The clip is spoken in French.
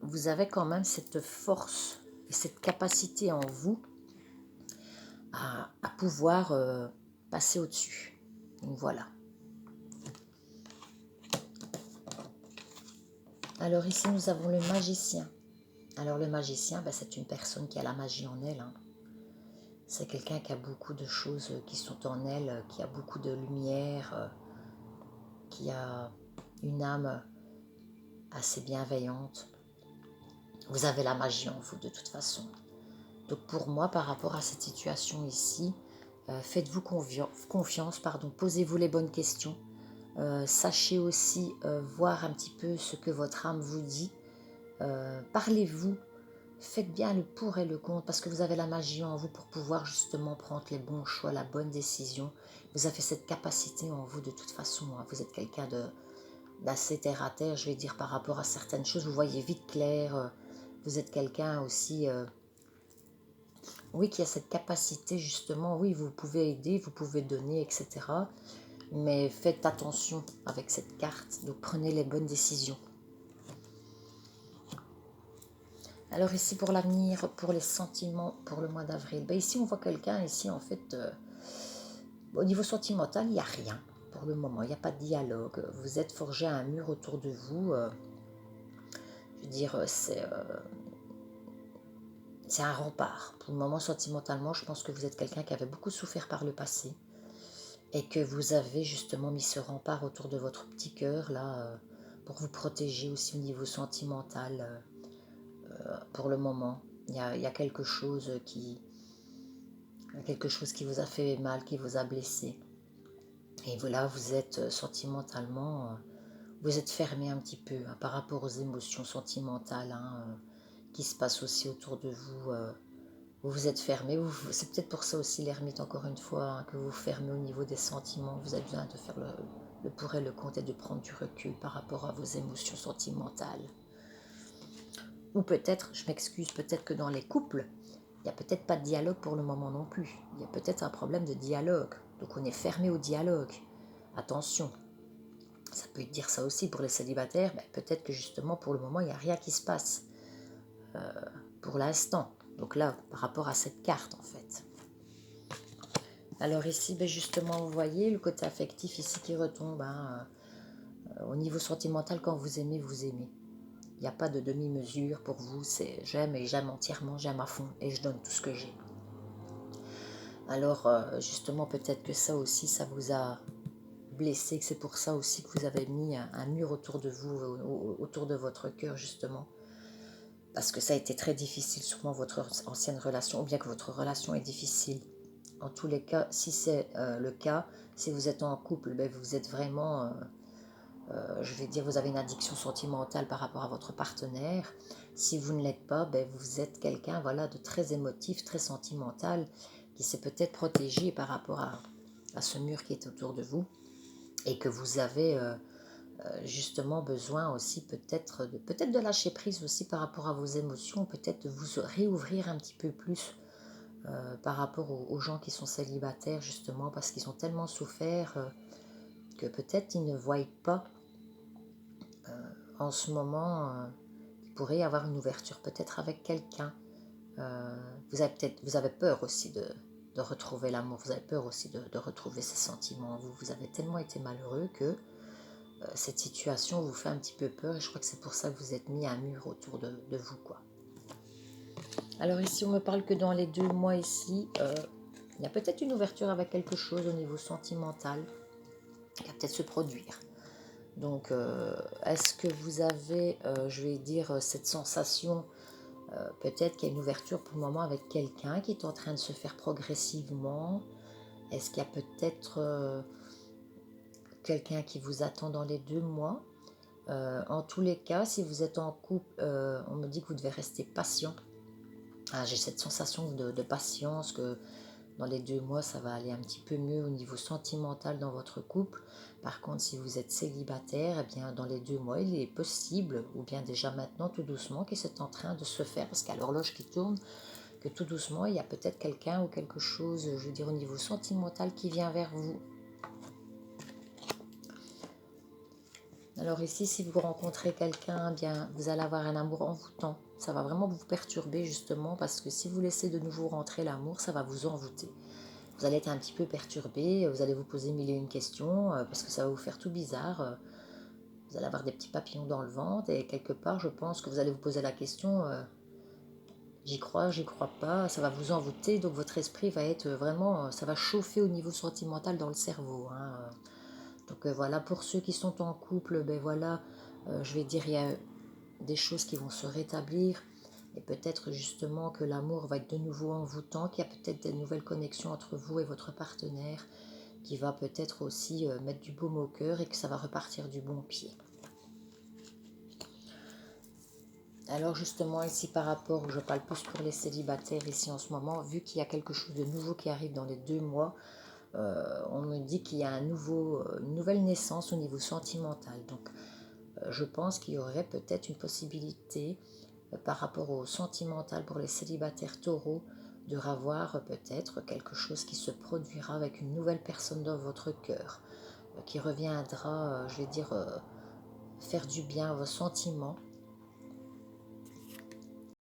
vous avez quand même cette force et cette capacité en vous à pouvoir passer au-dessus. Donc voilà. Alors ici, nous avons le magicien. Alors le magicien, c'est une personne qui a la magie en elle. Hein. C'est quelqu'un qui a beaucoup de choses qui sont en elle, qui a beaucoup de lumière, qui a une âme assez bienveillante. Vous avez la magie en vous de toute façon. Donc pour moi, par rapport à cette situation ici, faites-vous confiance, posez-vous les bonnes questions. Sachez aussi voir un petit peu ce que votre âme vous dit. Parlez-vous, faites bien le pour et le contre parce que vous avez la magie en vous pour pouvoir justement prendre les bons choix, la bonne décision. Vous avez cette capacité en vous de toute façon. Hein. Vous êtes quelqu'un d'assez terre à terre, je vais dire, par rapport à certaines choses. Vous voyez vite clair. Vous êtes quelqu'un aussi, oui, qui a cette capacité justement. Oui, vous pouvez aider, vous pouvez donner, etc. Mais faites attention avec cette carte. Donc prenez les bonnes décisions. Alors ici pour l'avenir, pour les sentiments, pour le mois d'avril. Ici on voit quelqu'un, ici en fait, au niveau sentimental, il n'y a rien pour le moment. Il n'y a pas de dialogue. Vous êtes forgé à un mur autour de vous. Je veux dire, c'est un rempart. Pour le moment, sentimentalement, je pense que vous êtes quelqu'un qui avait beaucoup souffert par le passé et que vous avez justement mis ce rempart autour de votre petit cœur là pour vous protéger aussi au niveau sentimental. Pour le moment, il y a quelque chose qui vous a fait mal, qui vous a blessé. Et voilà, vous êtes sentimentalement, vous êtes fermé un petit peu hein, par rapport aux émotions sentimentales hein, qui se passent aussi autour de vous. Vous vous êtes fermé, c'est peut-être pour ça aussi l'ermite, encore une fois, hein, que vous vous fermez au niveau des sentiments. Vous avez besoin de faire le pour et le contre et de prendre du recul par rapport à vos émotions sentimentales. Ou peut-être, je m'excuse, peut-être que dans les couples, il n'y a peut-être pas de dialogue pour le moment non plus. Il y a peut-être un problème de dialogue. Donc on est fermé au dialogue. Attention, ça peut dire ça aussi pour les célibataires. Peut-être que justement pour le moment, il n'y a rien qui se passe. Pour l'instant. Donc là, par rapport à cette carte en fait. Alors ici, justement, vous voyez le côté affectif ici qui retombe. Hein, au niveau sentimental, quand vous aimez, vous aimez. Il n'y a pas de demi-mesure pour vous. C'est j'aime et j'aime entièrement, j'aime à fond et je donne tout ce que j'ai. Alors justement, peut-être que ça aussi, ça vous a blessé, que c'est pour ça aussi que vous avez mis un mur autour de vous, autour de votre cœur justement. Parce que ça a été très difficile, sûrement votre ancienne relation, ou bien que votre relation est difficile. En tous les cas, si c'est le cas, si vous êtes en couple, vous êtes vraiment, je vais dire, vous avez une addiction sentimentale par rapport à votre partenaire. Si vous ne l'êtes pas, vous êtes quelqu'un voilà, de très émotif, très sentimental, qui s'est peut-être protégé par rapport à ce mur qui est autour de vous et que vous avez justement besoin aussi peut-être de lâcher prise aussi par rapport à vos émotions, peut-être de vous réouvrir un petit peu plus par rapport aux gens qui sont célibataires justement parce qu'ils ont tellement souffert que peut-être ils ne voient pas en ce moment qu'il pourrait y avoir une ouverture peut-être avec quelqu'un. Vous avez peur aussi de retrouver l'amour, vous avez peur aussi de retrouver ces sentiments. Vous avez tellement été malheureux que cette situation vous fait un petit peu peur et je crois que c'est pour ça que vous êtes mis un mur autour de vous, quoi. Alors ici, on me parle que dans les 2 mois ici, il y a peut-être une ouverture avec quelque chose au niveau sentimental qui va peut-être se produire. Donc, est-ce que vous avez, je vais dire, cette sensation, peut-être qu'il y a une ouverture pour le moment avec quelqu'un qui est en train de se faire progressivement? Est-ce qu'il y a peut-être quelqu'un qui vous attend dans les 2 mois? En tous les cas, si vous êtes en couple, on me dit que vous devez rester patient. J'ai cette sensation de patience, que dans les 2 mois, ça va aller un petit peu mieux au niveau sentimental dans votre couple. Par contre, si vous êtes célibataire, eh bien, dans les 2 mois, il est possible, ou bien déjà maintenant, tout doucement, que c'est en train de se faire, parce qu'il y a l'horloge qui tourne, que tout doucement, il y a peut-être quelqu'un ou quelque chose, je veux dire, au niveau sentimental qui vient vers vous. Alors ici, si vous rencontrez quelqu'un, bien, vous allez avoir un amour envoûtant. Ça va vraiment vous perturber justement parce que si vous laissez de nouveau rentrer l'amour, ça va vous envoûter. Vous allez être un petit peu perturbé, vous allez vous poser mille et une questions parce que ça va vous faire tout bizarre. Vous allez avoir des petits papillons dans le ventre et quelque part, je pense que vous allez vous poser la question, j'y crois pas, ça va vous envoûter, donc votre esprit va être vraiment, ça va chauffer au niveau sentimental dans le cerveau, hein. Donc voilà, pour ceux qui sont en couple, ben voilà, je vais dire, il y a des choses qui vont se rétablir et peut-être justement que l'amour va être de nouveau envoûtant, qu'il y a peut-être des nouvelles connexions entre vous et votre partenaire qui va peut-être aussi mettre du baume au cœur et que ça va repartir du bon pied. Alors justement ici par rapport, je parle plus pour les célibataires ici en ce moment, vu qu'il y a quelque chose de nouveau qui arrive dans les 2 mois, on me dit qu'il y a une nouvelle naissance au niveau sentimental. Donc je pense qu'il y aurait peut-être une possibilité par rapport au sentimental pour les célibataires taureaux de revoir peut-être quelque chose qui se produira avec une nouvelle personne dans votre cœur, qui reviendra, je vais dire, faire du bien à vos sentiments